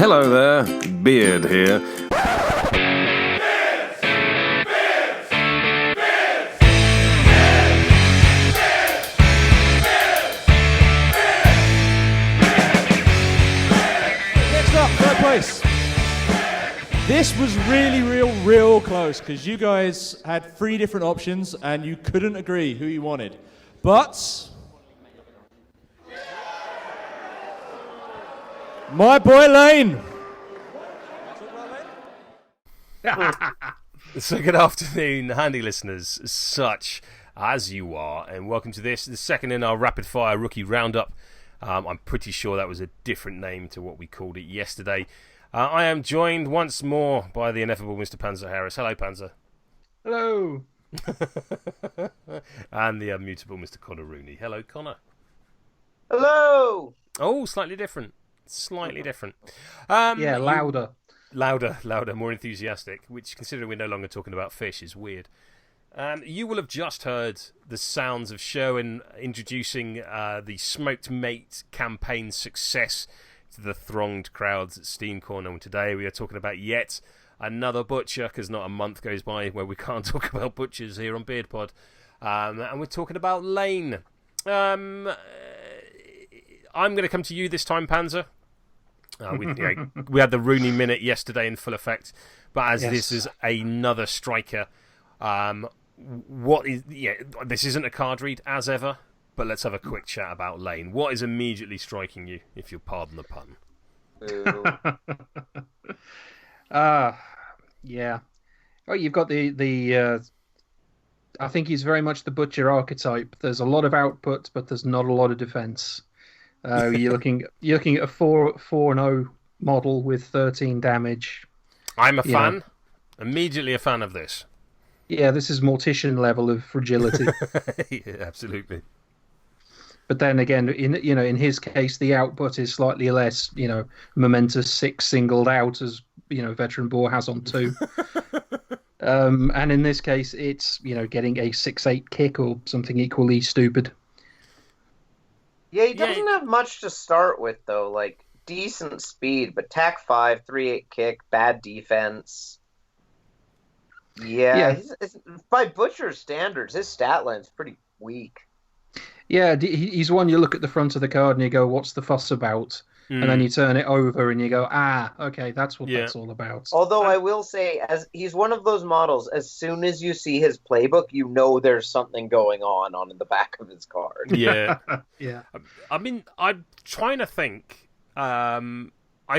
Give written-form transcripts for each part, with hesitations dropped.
Hello there, Beard here. Next up, third place. This was really, real close because you guys had 3 different options and you couldn't agree who you wanted. But my boy Layne. So good afternoon, handy listeners, such as you are, and welcome to the second in our rapid fire rookie roundup. I'm pretty sure that was a different name to what we called it yesterday. I am joined once more by the ineffable Mr. Panzer Harris. Hello, Panzer. Hello. And the immutable Mr. Conor Rooney. Hello, Conor. Hello. Oh, slightly different. Slightly different. Yeah, louder. Louder, more enthusiastic, which, considering we're no longer talking about fish, is weird. You will have just heard the sounds of Sherwin introducing the Smoked Mate campaign success to the thronged crowds at Steam Corner. And today we are talking about yet another butcher, because not a month goes by where we can't talk about butchers here on Beard Pod. And we're talking about Layne. I'm going to come to you this time, Panzer. We had the Rooney Minute yesterday in full effect, but as this is another striker, this isn't a card read as ever, but let's have a quick chat about Layne. What is immediately striking you, if you'll pardon the pun? Yeah. Oh, you've got the I think he's very much the butcher archetype. There's a lot of output, but there's not a lot of defense. You're looking at a 4-0 model with 13 damage. I'm a fan. Immediately a fan of this. Yeah, this is Mortician level of fragility. Yeah, absolutely. But then again, in his case, the output is slightly less. Momentous 6 singled out, as Veteran Boar has on 2. And in this case, it's getting a 6-8 kick or something equally stupid. Yeah, he doesn't have much to start with, though. Like, decent speed, but TAC 5, 3-8 kick, bad defense. Yeah. By Butcher's standards, his stat line's pretty weak. Yeah, he's one you look at the front of the card and you go, what's the fuss about? And then you turn it over and you go, okay, that's what that's all about. Although I will say, as he's one of those models, as soon as you see his playbook, you know there's something going on the back of his card. Yeah. Yeah. I mean, I'm trying to think. I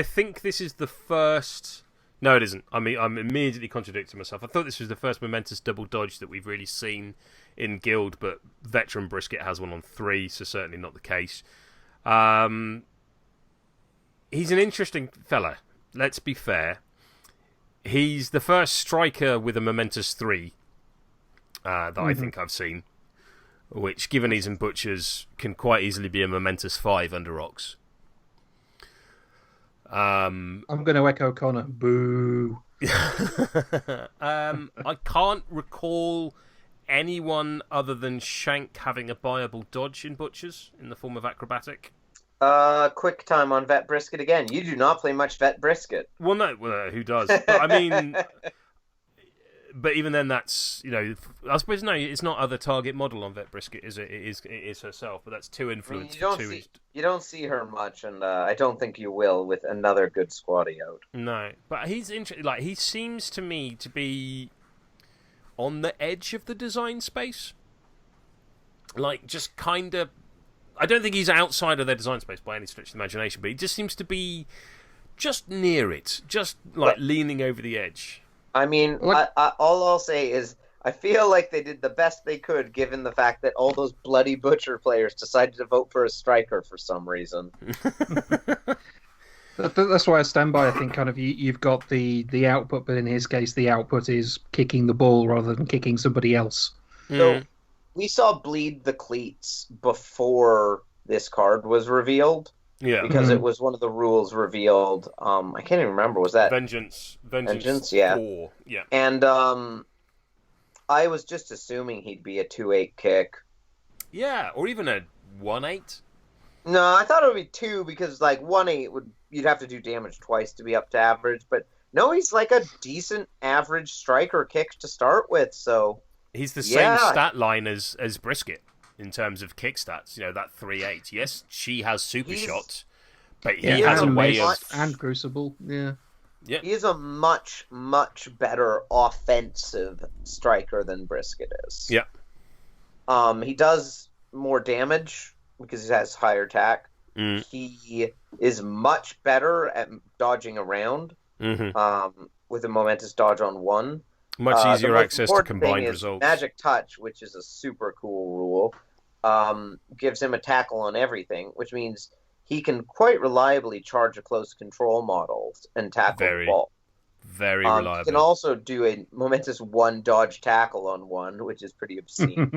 think this is the first... No, it isn't. I mean, I'm immediately contradicting myself. I thought this was the first momentous double dodge that we've really seen in Guild, but Veteran Brisket has one on 3, so certainly not the case. He's an interesting fella. Let's be fair. He's the first striker with a momentous 3 that I think I've seen, which, given he's in Butchers, can quite easily be a momentous 5 under Ox. I'm going to echo Conor. Boo. I can't recall anyone other than Shank having a buyable dodge in Butchers in the form of acrobatic. Quick time on Vet Brisket again. You do not play much Vet Brisket. Well, no, who does? But I mean, but even then, that's I suppose no, it's not other target model on Vet Brisket, is it? It is herself, but that's 2 influence. You don't see her much, and I don't think you will with another good squatty out. No, but he's interesting. Like, he seems to me to be on the edge of the design space. Like, just kind of. I don't think he's outside of their design space by any stretch of the imagination, but he just seems to be just near it, just like leaning over the edge. I mean, all I'll say is I feel like they did the best they could, given the fact that all those bloody Butcher players decided to vote for a striker for some reason. That's why I stand by. I think kind of you've got the output, but in his case, the output is kicking the ball rather than kicking somebody else. So we saw Bleed the Cleats before this card was revealed. Yeah. Because it was one of the rules revealed. I can't even remember. Was that Vengeance? Yeah. 4. Yeah. And I was just assuming he'd be a 2-8 kick. Yeah, or even a 1-8. No, I thought it would be 2 because like 1-8 would you'd have to do damage twice to be up to average. But no, he's like a decent average striker kick to start with. So he's the same stat line as Brisket in terms of kick stats. You know, that 3.8. Yes, she has super shot, but he has a way of and Crucible. Yeah. Yeah. He is a much, much better offensive striker than Brisket is. Yeah. He does more damage because he has higher attack. He is much better at dodging around with a momentous dodge on 1. Much easier access to combined results. Magic Touch, which is a super cool rule, gives him a tackle on everything, which means he can quite reliably charge a close control model and tackle the ball. Very reliable. He can also do a momentous 1 dodge tackle on 1, which is pretty obscene.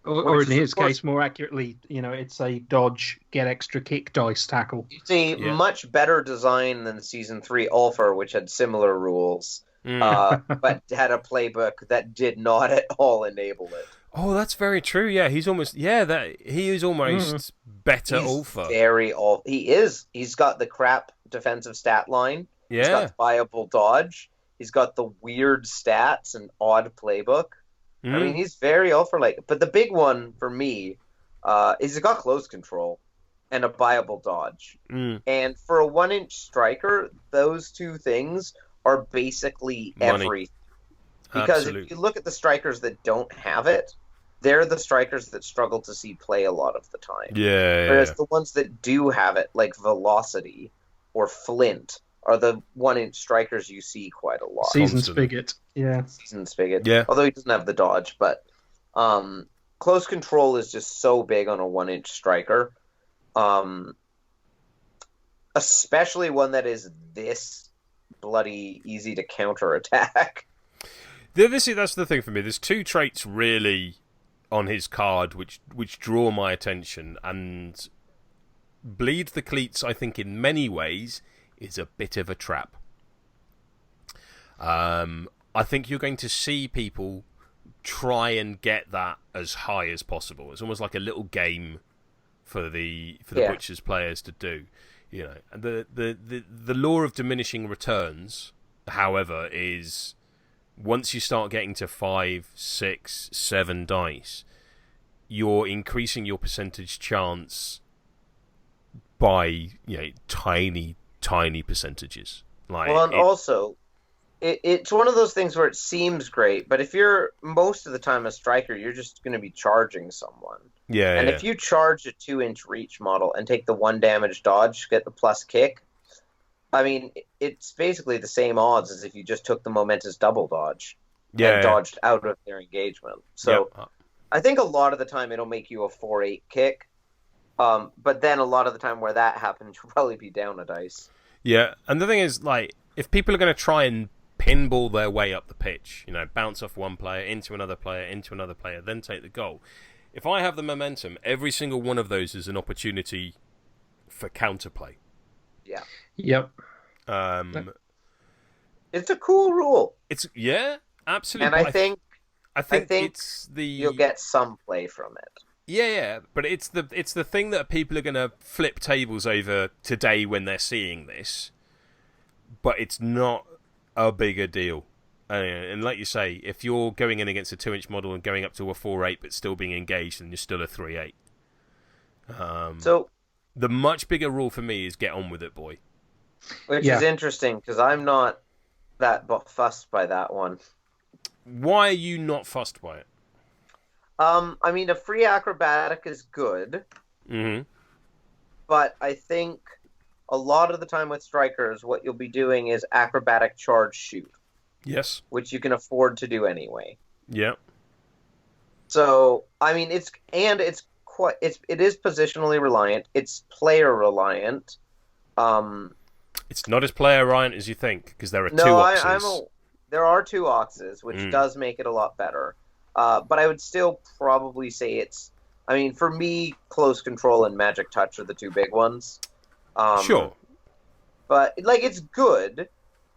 Or in his case, more accurately, it's a dodge, get extra kick dice tackle. It's a much better design than Season 3 Ulfer, which had similar rules, but had a playbook that did not at all enable it. Oh, that's very true. Yeah, he is almost better Ulfer. He is. He's got the crap defensive stat line. Yeah. He's got viable dodge. He's got the weird stats and odd playbook. I mean, he's very Ulfer-like. But the big one for me is he's got close control and a viable dodge. And for a 1-inch striker, those two things are basically everything. Because if you look at the strikers that don't have it, they're the strikers that struggle to see play a lot of the time. Yeah. Whereas the ones that do have it, like Velocity or Flint, are the 1-inch strikers you see quite a lot. Season Spigot. Yeah. Season Spigot. Yeah. Although he doesn't have the dodge, but close control is just so big on a 1-inch striker. Especially one that is this bloody easy to counterattack. That's the thing for me. There's 2 traits really on his card which draw my attention, and Bleed the Cleats, I think, in many ways is a bit of a trap. I think you're going to see people try and get that as high as possible. It's almost like a little game for the Butchers players to do. You know, and the law of diminishing returns, however, is once you start getting to 5, 6, 7 dice, you're increasing your percentage chance by tiny percentages. Also, it's one of those things where it seems great, but if you're most of the time a striker, you're just going to be charging someone. Yeah. And if you charge a 2-inch reach model and take the 1 damage dodge, get the plus kick, I mean, it's basically the same odds as if you just took the momentous double dodge and dodged out of their engagement. So I think a lot of the time it'll make you a 4-8 kick. But then a lot of the time where that happens, you'll probably be down a dice. Yeah, and the thing is, like, if people are going to try and pinball their way up the pitch, bounce off one player, into another player, then take the goal. If I have the momentum, every single one of those is an opportunity for counterplay. Yeah. Yep. It's a cool rule. Absolutely. And I think it's you'll get some play from it. Yeah, but it's the thing that people are going to flip tables over today when they're seeing this. But it's not a bigger deal. And like you say, if you're going in against a 2-inch model and going up to a 4-8 but still being engaged, then you're still a 3-8. So the much bigger rule for me is get on with it, boy. Which is interesting, because I'm not that fussed by that one. Why are you not fussed by it? I mean, a free acrobatic is good. Mm-hmm. But I think a lot of the time with strikers, what you'll be doing is acrobatic charge shoot. Yes. Which you can afford to do anyway. Yeah. So, I mean, it is positionally reliant. It's player reliant. It's not as player reliant as you think, because there are 2 oxes. There are 2 oxes, which does make it a lot better. But I would still probably say for me, close control and magic touch are the 2 big ones. Sure. But, it's good.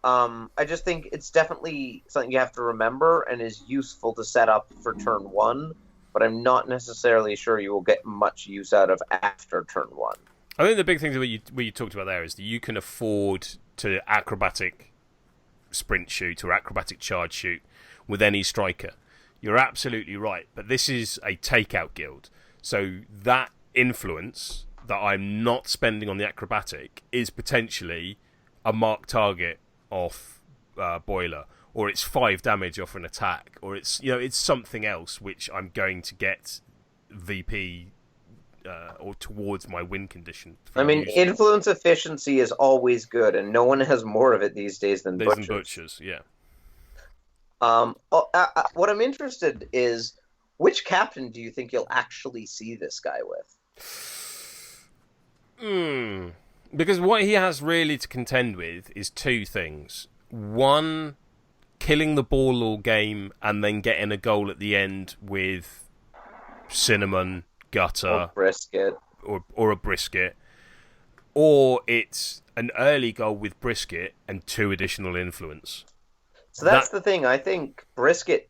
I just think it's definitely something you have to remember and is useful to set up for turn 1, but I'm not necessarily sure you will get much use out of after turn 1. I think the big thing that you talked about there is that you can afford to acrobatic sprint shoot or acrobatic charge shoot with any striker. You're absolutely right, but this is a takeout guild, so that influence that I'm not spending on the acrobatic is potentially a marked target off Boiler, or it's 5 damage off an attack, or it's something else which I'm going to get VP or towards my win condition. I mean, influence efficiency is always good, and no one has more of it these days than butchers. Yeah. What I'm interested is, which captain do you think you'll actually see this guy with? Because what he has really to contend with is 2 things. One, killing the ball all game and then getting a goal at the end with Cinnamon, Gutter, or Brisket, or a Brisket, or it's an early goal with Brisket and 2 additional influence. So that's the thing. I think Brisket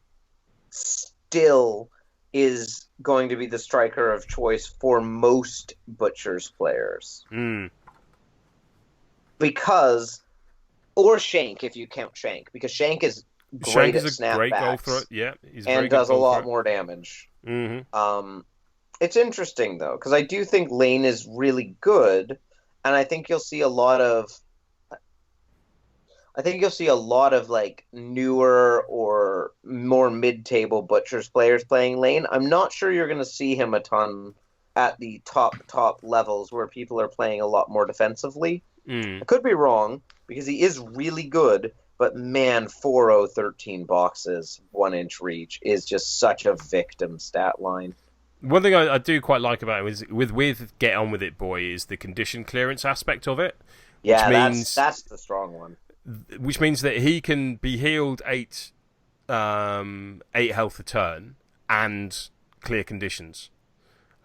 still is going to be the striker of choice for most Butchers players. Because, or Shank if you count Shank, because Shank is great at snapbacks. Great goal thrower. Yeah, and does a lot more damage. It's interesting though, because I do think Layne is really good, and I think you'll see a lot of like newer or more mid-table Butchers players playing Layne. I'm not sure you're going to see him a ton at the top levels where people are playing a lot more defensively. I could be wrong, because he is really good, but man, 4-0 13 boxes, 1-inch reach is just such a victim stat line. One thing I do quite like about him is with Get On With It Boy is the condition clearance aspect of it. Yeah, that's the strong one. Which means that he can be healed 8 health a turn and clear conditions.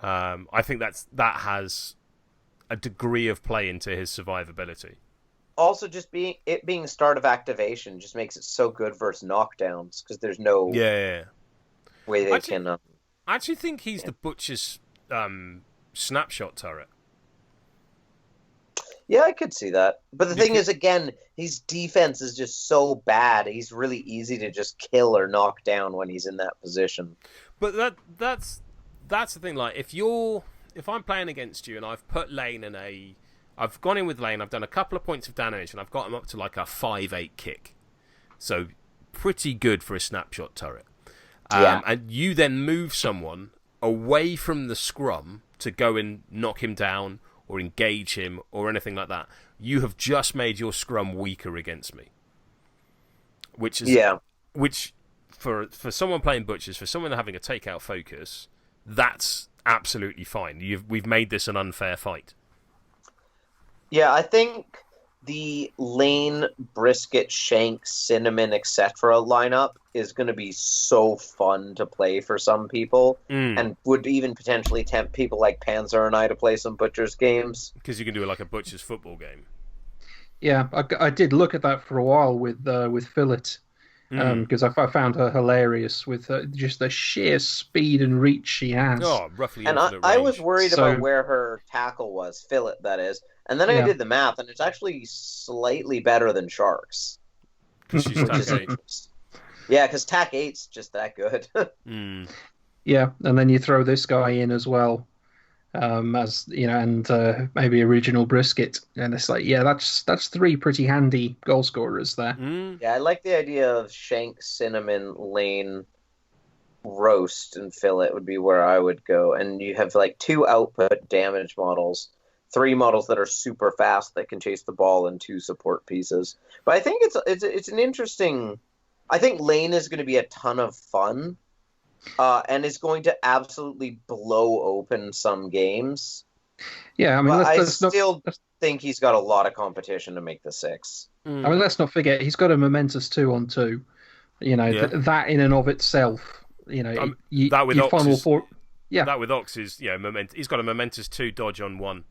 I think that has a degree of play into his survivability. Also, just being start of activation just makes it so good versus knockdowns, because there's no way they can. I actually think he's the Butcher's snapshot turret. Yeah, I could see that. But the thing is, again, his defense is just so bad. He's really easy to just kill or knock down when he's in that position. But that's the thing. Like, if I'm playing against you and I've put Layne I've gone in with Layne, I've done a couple of points of damage, and I've got him up to like a 5-8 kick. So pretty good for a snapshot turret. And you then move someone away from the scrum to go and knock him down or engage him or anything like that. You have just made your scrum weaker against me. Which for someone playing Butchers, for someone having a takeout focus, that's absolutely fine. We've made this an unfair fight. Yeah, I think the Layne, Brisket, Shank, Cinnamon, etc. lineup is going to be so fun to play for some people, and would even potentially tempt people like Panzer and I to play some Butchers games. Because you can do like a Butchers football game. Yeah, I did look at that for a while with Fillet, because I found her hilarious with just the sheer speed and reach she has. Oh, roughly. And I was worried about where her tackle was, Fillet, that is. And then I did the math, and it's actually slightly better than Sharks. Because she's TAC 8. Yeah, because TAC 8's just that good. Yeah, and then you throw this guy in as well, as you know, and maybe original Brisket, and it's like, yeah, that's 3 pretty handy goal scorers there. Yeah, I like the idea of Shank, Cinnamon, Layne, Roast, and Fillet would be where I would go, and you have like 2 output damage models. 3 models that are super fast that can chase the ball, and 2 support pieces. But I think it's an interesting. I think Layne is going to be a ton of fun, and is going to absolutely blow open some games. Yeah, I mean, I still think he's got a lot of competition to make the 6. I mean, let's not forget he's got a momentous 2-on-2. You know, that in and of itself. You know, that with Ox funnel for. Yeah, that with Ox is he's got a momentous 2 dodge on 1.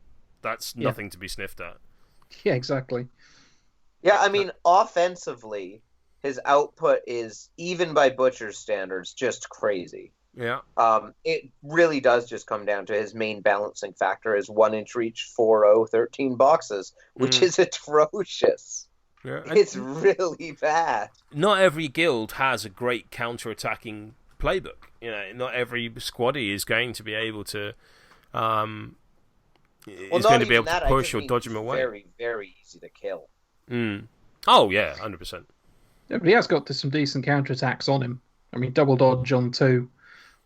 That's nothing to be sniffed at. Yeah, exactly. Yeah, I mean, offensively, his output is, even by Butcher's standards, just crazy. Yeah. It really does just come down to his main balancing factor is 1-inch reach, 4-0, 13 boxes, which is atrocious. Yeah. It's really bad. Not every guild has a great counter-attacking playbook. Not every squaddy is going to be able to to push or dodge him away. Very, very easy to kill. Oh yeah, 100%. Yeah, but he has got some decent counterattacks on him. I mean, double dodge on 2,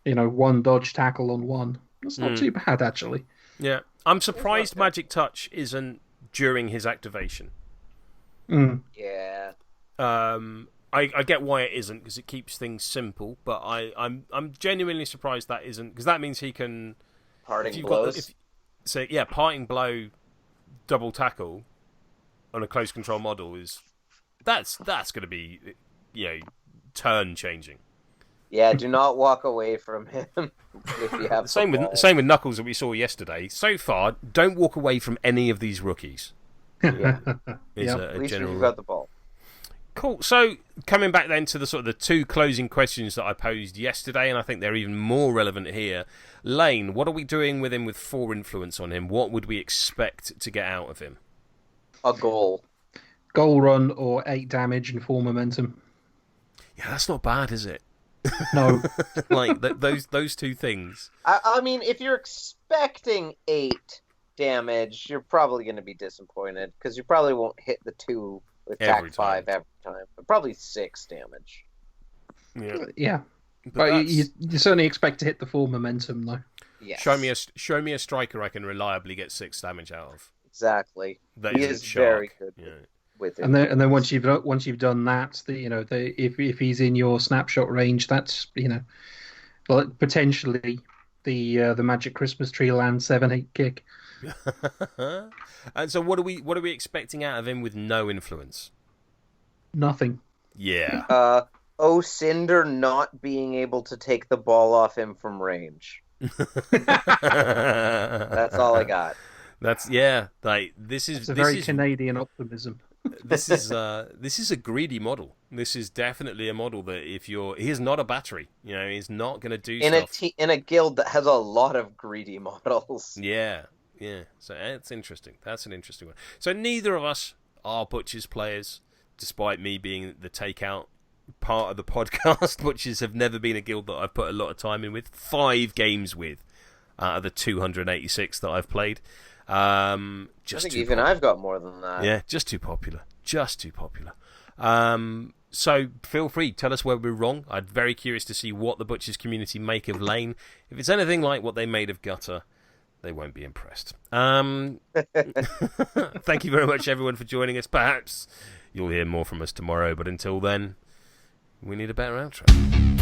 one dodge tackle on 1. That's not too bad, actually. Yeah, I'm surprised Magic Touch isn't during his activation. Yeah. I get why it isn't, because it keeps things simple, but I'm genuinely surprised that isn't, because that means he can Parting blows. Parting blow, double tackle on a close control model that's going to be turn changing. Yeah, do not walk away from him if you have same with Knuckles that we saw yesterday. So far, don't walk away from any of these rookies. Yeah. At least you've got the ball. Cool. So coming back then to the sort of the 2 closing questions that I posed yesterday, and I think they're even more relevant here. Layne, what are we doing with him with 4 influence on him? What would we expect to get out of him? A goal. Goal run or 8 damage and 4 momentum. Yeah, that's not bad, is it? No. Like those 2 things. I mean, if you're expecting 8 damage, you're probably going to be disappointed because you probably won't hit the 2 with TAC 5 every time. But probably 6 damage. Yeah. But you certainly expect to hit the 4 momentum, though. Yes. Show me a striker I can reliably get 6 damage out of. Exactly. That he is very good with it. And then once you've done that, if he's in your snapshot range, that's potentially the Magic Christmas Tree Land 7/8 kick. And so what are we expecting out of him with no influence? Nothing. Yeah. Cinder not being able to take the ball off him from range. That's all I got. This is a very Canadian optimism. This is a greedy model. This is definitely a model that he is not a battery. He's not going to do stuff in a guild that has a lot of greedy models. Yeah. So it's interesting. That's an interesting one. So neither of us are Butchers players, despite me being the takeout part of the podcast. Butchers have never been a guild that I've put a lot of time in with. 5 games with out of the 286 that I've played. I think even I've got more than that. Yeah, just too popular. So feel free, tell us where we're wrong. I'm very curious to see what the Butchers community make of Layne. If it's anything like what they made of Gutter, they won't be impressed. Thank you very much, everyone, for joining us. Perhaps you'll hear more from us tomorrow, but until then, we need a better outro.